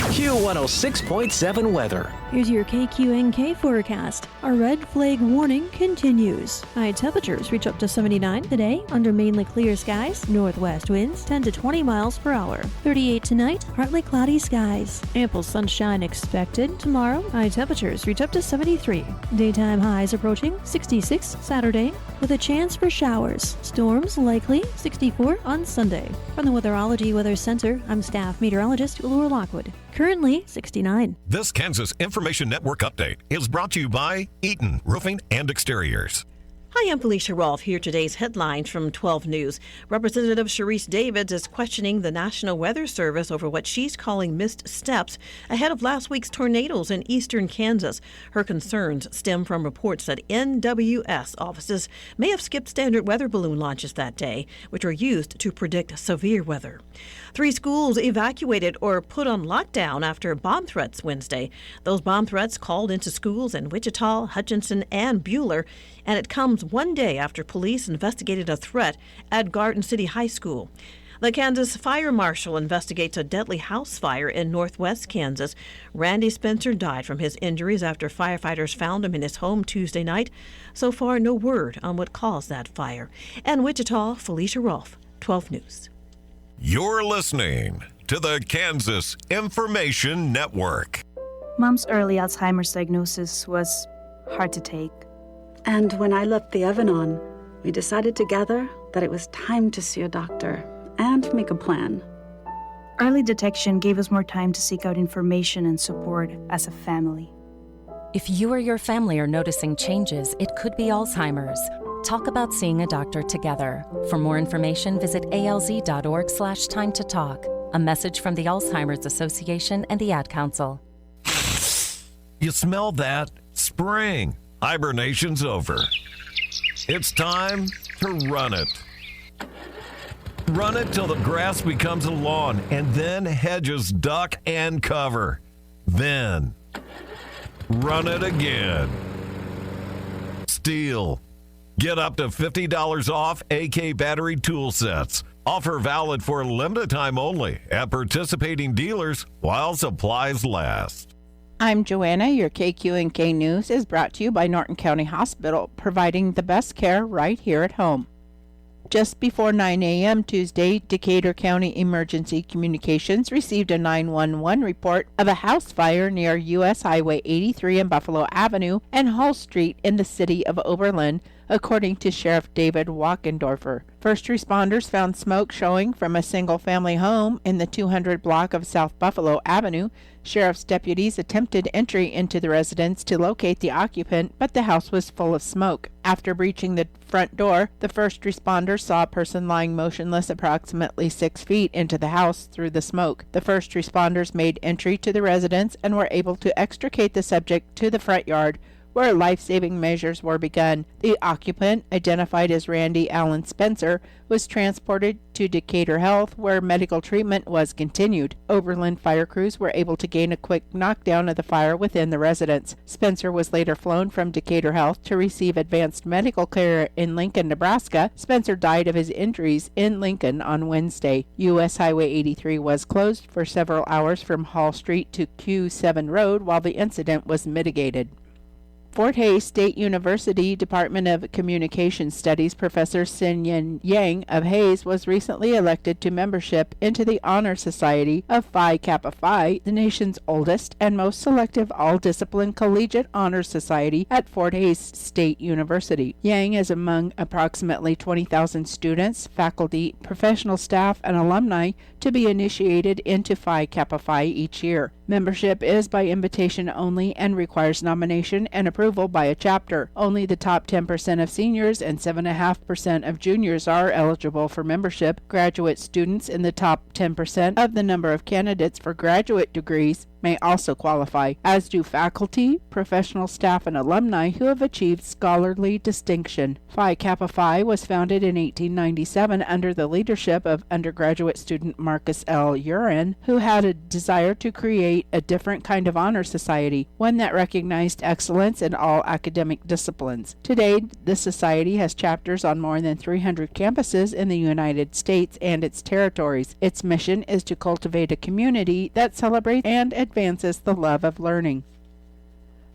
Q106.7 weather. Here's your KQNK forecast. Our red flag warning continues. High temperatures reach up to 79 today under mainly clear skies. Northwest winds 10 to 20 miles per hour. 38 tonight, partly cloudy skies. Ample sunshine expected tomorrow. High temperatures reach up to 73. Daytime highs approaching 66 Saturday with a chance for showers. Storms likely 64 on Sunday. From the Weatherology Weather Center, I'm staff meteorologist Laura Lockwood. Currently 69. This Kansas Information Network update is brought to you by Eaton Roofing and Exteriors. Hi, I'm Felicia Rolfe. Here today's headlines from 12 News. Representative Sharice Davids is questioning the National Weather Service over what she's calling missed steps ahead of last week's tornadoes in eastern Kansas. Her concerns stem from reports that NWS offices may have skipped standard weather balloon launches that day, which are used to predict severe weather. 3 schools evacuated or put on lockdown after bomb threats Wednesday. Those bomb threats called into schools in Wichita, Hutchinson, and Buhler, and it comes one day after police investigated a threat at Garden City High School. The Kansas Fire Marshal investigates a deadly house fire in northwest Kansas. Randy Spencer died from his injuries after firefighters found him in his home Tuesday night. So far, no word on what caused that fire. And Wichita, Felicia Rolfe, 12 News. You're listening to the Kansas Information Network. Mom's early Alzheimer's diagnosis was hard to take. And when I left the oven on, we decided together that it was time to see a doctor and make a plan. Early detection gave us more time to seek out information and support as a family. If you or your family are noticing changes, it could be Alzheimer's. Talk about seeing a doctor together. For more information, visit alz.org/time to talk. A message from the Alzheimer's Association and the Ad Council. You smell that? Spring. Hibernation's over. It's time to run it. Run it till the grass becomes a lawn and then hedges duck and cover. Then run it again. Steel. Get up to $50 off AK battery tool sets. Offer valid for a limited time only at participating dealers while supplies last. I'm Joanna. Your KQNK News is brought to you by Norton County Hospital, providing the best care right here at home. Just before 9 a.m. Tuesday, Decatur County Emergency Communications received a 911 report of a house fire near U.S. Highway 83 and Buffalo Avenue and Hall Street in the city of Oberlin, according to Sheriff David Walkendorfer. First responders found smoke showing from a single-family home in the 200 block of South Buffalo Avenue. Sheriff's deputies attempted entry into the residence to locate the occupant, but the house was full of smoke. After breaching the front door, the first responders saw a person lying motionless approximately 6 feet into the house through the smoke. The first responders made entry to the residence and were able to extricate the subject to the front yard, where life-saving measures were begun. The occupant, identified as Randy Allen Spencer, was transported to Decatur Health, where medical treatment was continued. Oberlin fire crews were able to gain a quick knockdown of the fire within the residence. Spencer was later flown from Decatur Health to receive advanced medical care in Lincoln, Nebraska. Spencer died of his injuries in Lincoln on Wednesday. U.S. Highway 83 was closed for several hours from Hall Street to Q7 Road while the incident was mitigated. Fort Hays State University Department of Communication Studies Professor Sin-Yin Yang of Hays was recently elected to membership into the Honor Society of Phi Kappa Phi, the nation's oldest and most selective all-discipline collegiate honor society at Fort Hays State University. Yang is among approximately 20,000 students, faculty, professional staff, and alumni to be initiated into Phi Kappa Phi each year. Membership is by invitation only and requires nomination and approval by a chapter. Only the top 10% of seniors and 7.5% of juniors are eligible for membership. Graduate students in the top 10% of the number of candidates for graduate degrees may also qualify, as do faculty, professional staff, and alumni who have achieved scholarly distinction. Phi Kappa Phi was founded in 1897 under the leadership of undergraduate student Marcus L. Urin, who had a desire to create a different kind of honor society, one that recognized excellence in all academic disciplines. Today, the society has chapters on more than 300 campuses in the United States and its territories. Its mission is to cultivate a community that celebrates and advances the love of learning.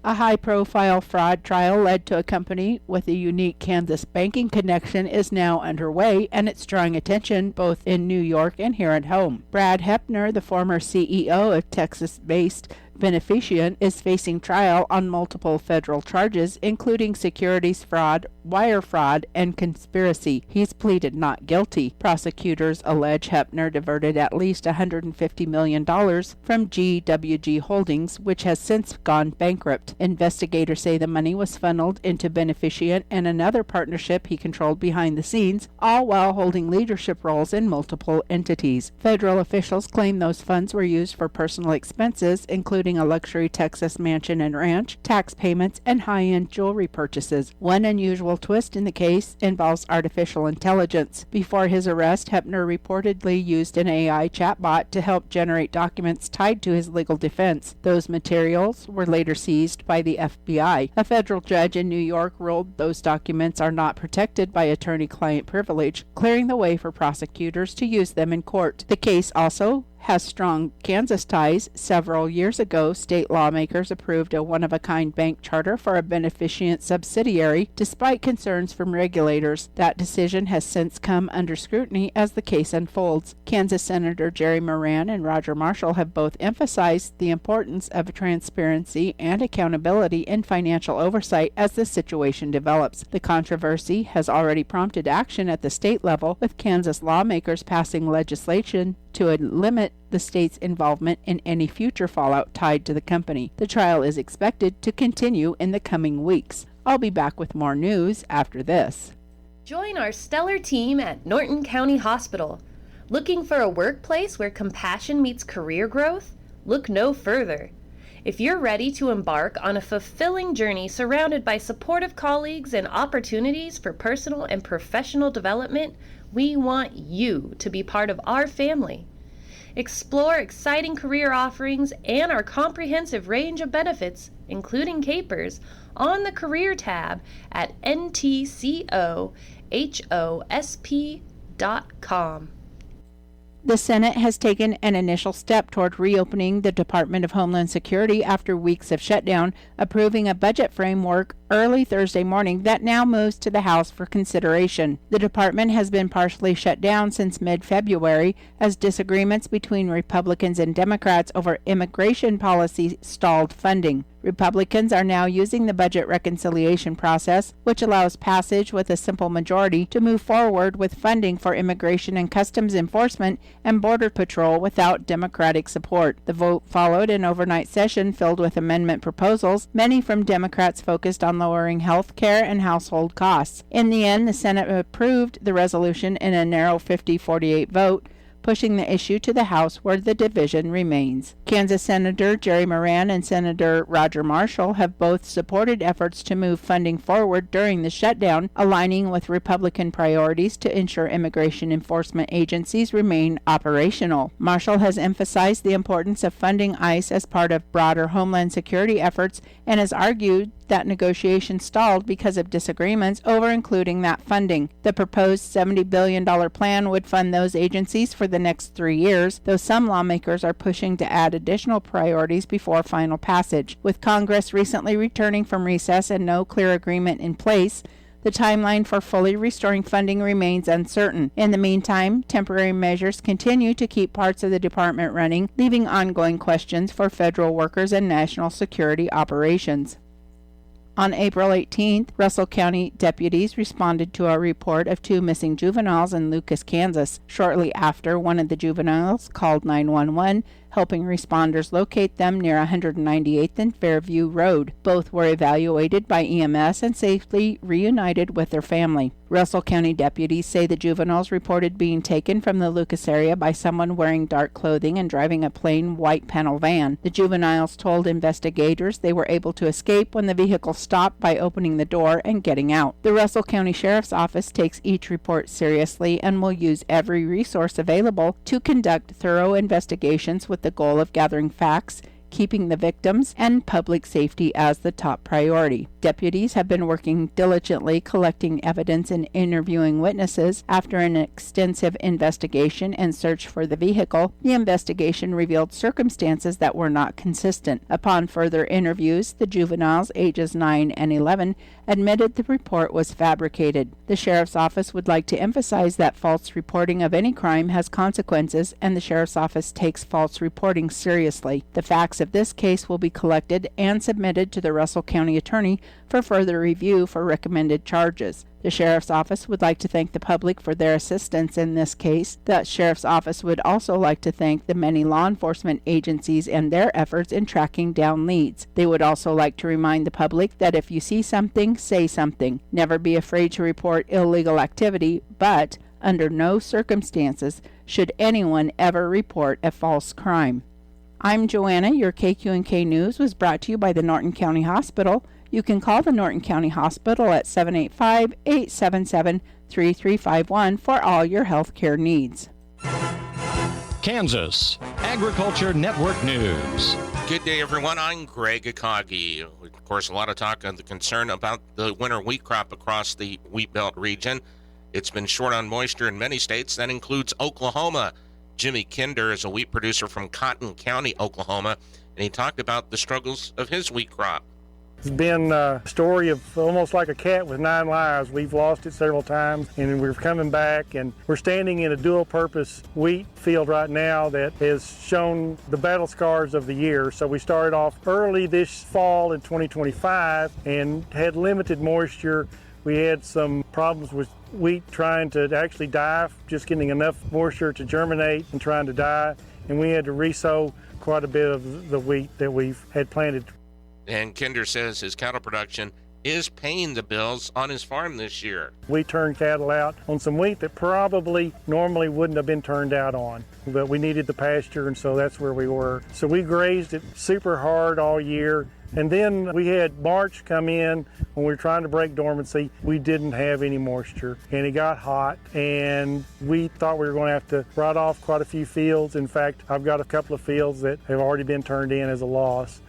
A high-profile fraud trial led to a company with a unique Kansas banking connection is now underway, and it's drawing attention both in New York and here at home. Brad Hepner, the former CEO of Texas-based Beneficient, is facing trial on multiple federal charges, including securities fraud, wire fraud, and conspiracy. He's pleaded not guilty. Prosecutors allege Hepner diverted at least $150 million from GWG Holdings, which has since gone bankrupt. Investigators say the money was funneled into Beneficient and another partnership he controlled behind the scenes, all while holding leadership roles in multiple entities. Federal officials claim those funds were used for personal expenses, including a luxury Texas mansion and ranch, tax payments, and high-end jewelry purchases. One unusual twist in the case involves artificial intelligence. Before his arrest, Hepner reportedly used an AI chatbot to help generate documents tied to his legal defense. Those materials were later seized by the FBI. A federal judge in New York ruled those documents are not protected by attorney-client privilege, clearing the way for prosecutors to use them in court. The case also has strong Kansas ties. Several years ago, state lawmakers approved a one-of-a-kind bank charter for a Beneficient subsidiary, despite concerns from regulators. That decision has since come under scrutiny as the case unfolds. Kansas Senator Jerry Moran and Roger Marshall have both emphasized the importance of transparency and accountability in financial oversight as the situation develops. The controversy has already prompted action at the state level, with Kansas lawmakers passing legislation to limit the state's involvement in any future fallout tied to the company. The trial is expected to continue in the coming weeks. I'll be back with more news after this. Join our stellar team at Norton County Hospital. Looking for a workplace where compassion meets career growth? Look no further. If you're ready to embark on a fulfilling journey surrounded by supportive colleagues and opportunities for personal and professional development, we want you to be part of our family. Explore exciting career offerings and our comprehensive range of benefits, including capers, on the Career tab at ntcohosp.com. The Senate has taken an initial step toward reopening the Department of Homeland Security after weeks of shutdown, approving a budget framework early Thursday morning that now moves to the House for consideration. The department has been partially shut down since mid-February as disagreements between Republicans and Democrats over immigration policy stalled funding. Republicans are now using the budget reconciliation process, which allows passage with a simple majority, to move forward with funding for immigration and customs enforcement and border patrol without Democratic support. The vote followed an overnight session filled with amendment proposals, many from Democrats focused on lowering health care and household costs. In the end, the Senate approved the resolution in a narrow 50-48 vote, pushing the issue to the House where the division remains. Kansas Senator Jerry Moran and Senator Roger Marshall have both supported efforts to move funding forward during the shutdown, aligning with Republican priorities to ensure immigration enforcement agencies remain operational. Marshall has emphasized the importance of funding ICE as part of broader Homeland Security efforts and has argued that negotiations stalled because of disagreements over including that funding. The proposed $70 billion plan would fund those agencies for the next 3 years, though some lawmakers are pushing to add additional priorities before final passage. With Congress recently returning from recess and no clear agreement in place, the timeline for fully restoring funding remains uncertain. In the meantime, temporary measures continue to keep parts of the department running, leaving ongoing questions for federal workers and national security operations. On April 18th, Russell County deputies responded to a report of 2 missing juveniles in Lucas, Kansas. Shortly after, one of the juveniles called 911, helping responders locate them near 198th and Fairview Road. Both were evaluated by EMS and safely reunited with their family. Russell County deputies say the juveniles reported being taken from the Lucas area by someone wearing dark clothing and driving a plain white panel van. The juveniles told investigators they were able to escape when the vehicle stopped by opening the door and getting out. The Russell County Sheriff's Office takes each report seriously and will use every resource available to conduct thorough investigations with the goal of gathering facts, keeping the victims and public safety as the top priority. Deputies have been working diligently collecting evidence and interviewing witnesses. After an extensive investigation and search for the vehicle, the investigation revealed circumstances that were not consistent. Upon further interviews, the juveniles ages 9 and 11 admitted the report was fabricated. The Sheriff's Office would like to emphasize that false reporting of any crime has consequences, and the Sheriff's Office takes false reporting seriously. The facts of this case will be collected and submitted to the Russell County Attorney for further review for recommended charges. The Sheriff's Office would like to thank the public for their assistance in this case. The Sheriff's Office would also like to thank the many law enforcement agencies and their efforts in tracking down leads. They would also like to remind the public that if you see something, say something. Never be afraid to report illegal activity, but under no circumstances should anyone ever report a false crime. I'm Joanna. Your KQNK News was brought to you by the Norton County Hospital. You can call the Norton County Hospital at 785-877-3351 for all your health care needs. Kansas Agriculture Network News. Good day, everyone. I'm Greg Akagi. Of course, a lot of talk of the concern about the winter wheat crop across the Wheat Belt region. It's been short on moisture in many states. That includes Oklahoma. Jimmy Kinder is a wheat producer from Cotton County, Oklahoma, and he talked about the struggles of his wheat crop. It's been a story of almost like a cat with 9 lives. We've lost it several times, and we're coming back, and we're standing in a dual-purpose wheat field right now that has shown the battle scars of the year. So we started off early this fall in 2025 and had limited moisture. We had some problems with wheat trying to actually die, just getting enough moisture to germinate and trying to die, and we had to resow quite a bit of the wheat that we've had planted. And Kinder says his cattle production is paying the bills on his farm this year. We turned cattle out on some wheat that probably normally wouldn't have been turned out on, but we needed the pasture, and so that's where we were. So we grazed it super hard all year. And then we had March come in when we were trying to break dormancy. We didn't have any moisture, and it got hot, and we thought we were going to have to write off quite a few fields. In fact, I've got a couple of fields that have already been turned in as a loss.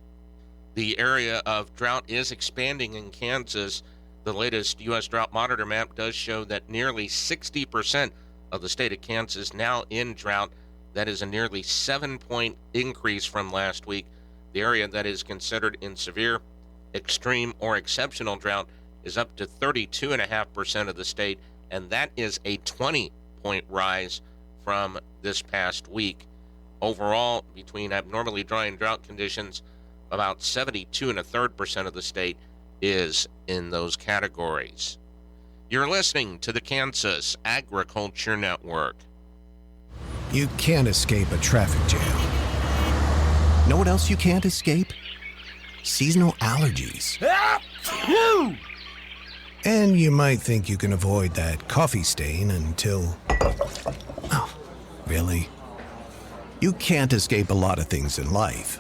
The area of drought is expanding in Kansas. The latest U.S. Drought Monitor map does show that nearly 60% of the state of Kansas now in drought. That is a nearly 7-point increase from last week. The area that is considered in severe, extreme, or exceptional drought is up to 32.5% of the state, and that is a 20-point rise from this past week. Overall, between abnormally dry and drought conditions, about 72.33% of the state is in those categories. You're listening to the Kansas Agriculture Network. You can't escape a traffic jam. Know what else you can't escape? Seasonal allergies. And you might think you can avoid that coffee stain until... Oh, really? You can't escape a lot of things in life,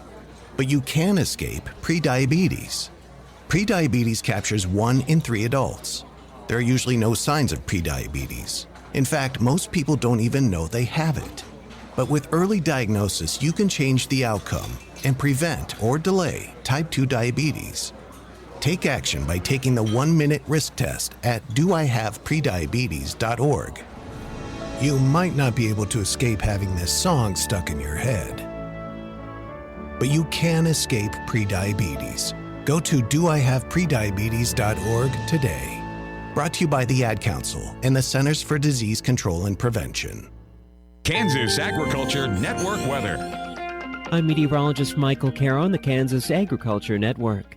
but you can escape prediabetes. Prediabetes captures 1 in 3 adults. There are usually no signs of prediabetes. In fact, most people don't even know they have it. But with early diagnosis, you can change the outcome and prevent or delay type 2 diabetes. Take action by taking the 1-minute risk test at doihaveprediabetes.org. You might not be able to escape having this song stuck in your head, but you can escape prediabetes. Go to doihaveprediabetes.org today. Brought to you by the Ad Council and the Centers for Disease Control and Prevention. Kansas Agriculture Network weather. I'm meteorologist Michael Caro on the Kansas Agriculture Network.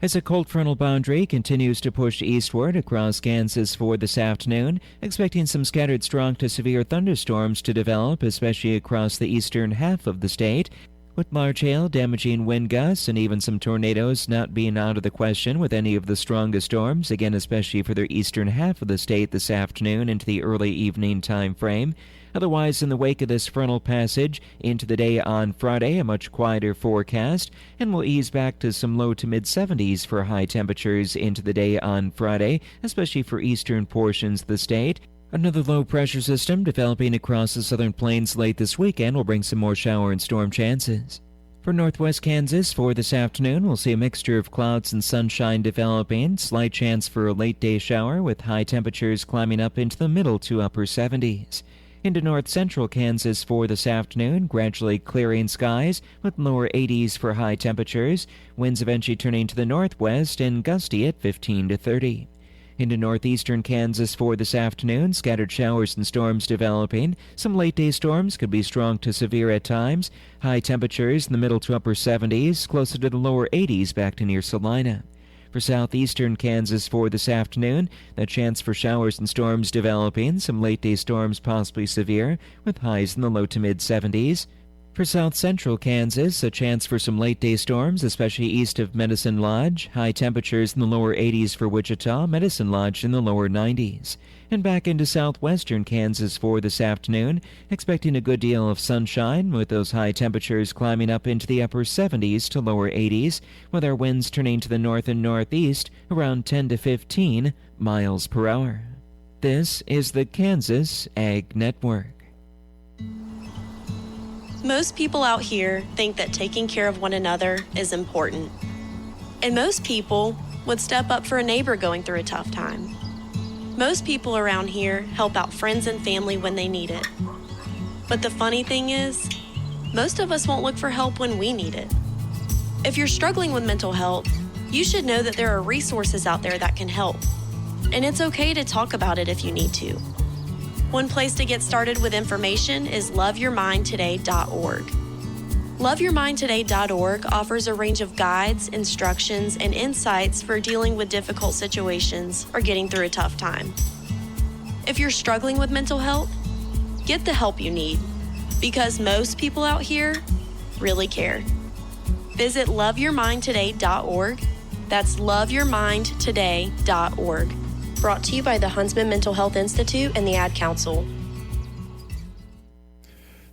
As a cold frontal boundary continues to push eastward across Kansas for this afternoon, expecting some scattered strong to severe thunderstorms to develop, especially across the eastern half of the state, with large hail, damaging wind gusts, and even some tornadoes not being out of the question with any of the strongest storms, again especially for the eastern half of the state this afternoon into the early evening time frame. Otherwise, in the wake of this frontal passage into the day on Friday, a much quieter forecast, and we'll ease back to some low to mid-70s for high temperatures into the day on Friday, especially for eastern portions of the state. Another low-pressure system developing across the southern plains late this weekend will bring some more shower and storm chances. For northwest Kansas, for this afternoon, we'll see a mixture of clouds and sunshine developing, slight chance for a late-day shower with high temperatures climbing up into the middle to upper 70s. Into north-central Kansas for this afternoon, gradually clearing skies with lower 80s for high temperatures, winds eventually turning to the northwest and gusty at 15 to 30. Into northeastern Kansas for this afternoon, scattered showers and storms developing. Some late-day storms could be strong to severe at times. High temperatures in the middle to upper 70s, closer to the lower 80s back to near Salina. For southeastern Kansas for this afternoon, the chance for showers and storms developing, some late-day storms possibly severe, with highs in the low to mid-70s. For south central Kansas, a chance for some late-day storms, especially east of Medicine Lodge. High temperatures in the lower 80s for Wichita, Medicine Lodge in the lower 90s. And back into southwestern Kansas for this afternoon, expecting a good deal of sunshine, with those high temperatures climbing up into the upper 70s to lower 80s, with our winds turning to the north and northeast around 10 to 15 miles per hour. This is the Kansas Ag Network. Most people out here think that taking care of one another is important. And most people would step up for a neighbor going through a tough time. Most people around here help out friends and family when they need it. But the funny thing is, most of us won't look for help when we need it. If you're struggling with mental health, you should know that there are resources out there that can help. And it's okay to talk about it if you need to. One place to get started with information is loveyourmindtoday.org. Loveyourmindtoday.org offers a range of guides, instructions, and insights for dealing with difficult situations or getting through a tough time. If you're struggling with mental health, get the help you need, because most people out here really care. Visit loveyourmindtoday.org. That's loveyourmindtoday.org. Brought to you by the Huntsman Mental Health Institute and the Ad Council.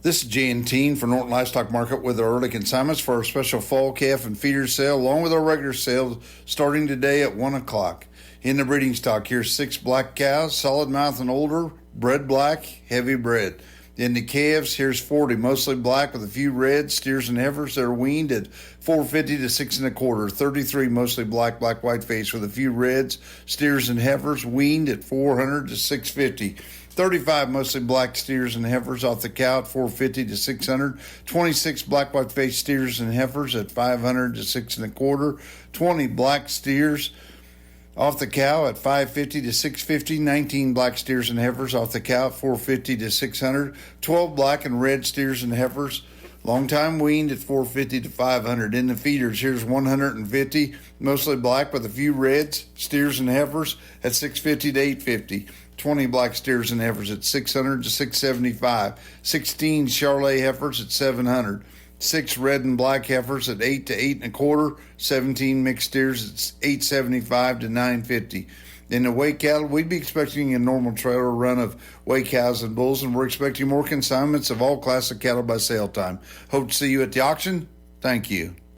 This is Jan Teen for Norton Livestock Market with our early consignments for our special fall calf and feeder sale, along with our regular sales starting today at 1 o'clock. In the breeding stock, here's 6 black cows, solid mouth and older, bred black, heavy bred. In the calves, here's 40, mostly black with a few red, steers and heifers that are weaned at $4.50 to $6 1/4. 33, mostly black, white face with a few reds, steers and heifers weaned at $400 to $6.50. 35, mostly black steers and heifers off the cow at $4.50 to $600. 26, white face steers and heifers at $500 to $6 1/4. 20 black steers off the cow at $5.50 to $6.50. 19 black steers and heifers off the cow at $4.50 to $600. 12 black and red steers and heifers, long time weaned at $4.50 to $500. In the feeders, here's 150, mostly black with a few reds, steers and heifers at $6.50 to $8.50. 20 black steers and heifers at $600 to $675. 16 Charolais heifers at $700. 6 red and black heifers at $8 to $8 1/4. 17 mixed steers at $875 to $950. In the weigh cattle, we'd be expecting a normal trailer run of weigh cows and bulls, and we're expecting more consignments of all classes of cattle by sale time. Hope to see you at the auction. Thank you.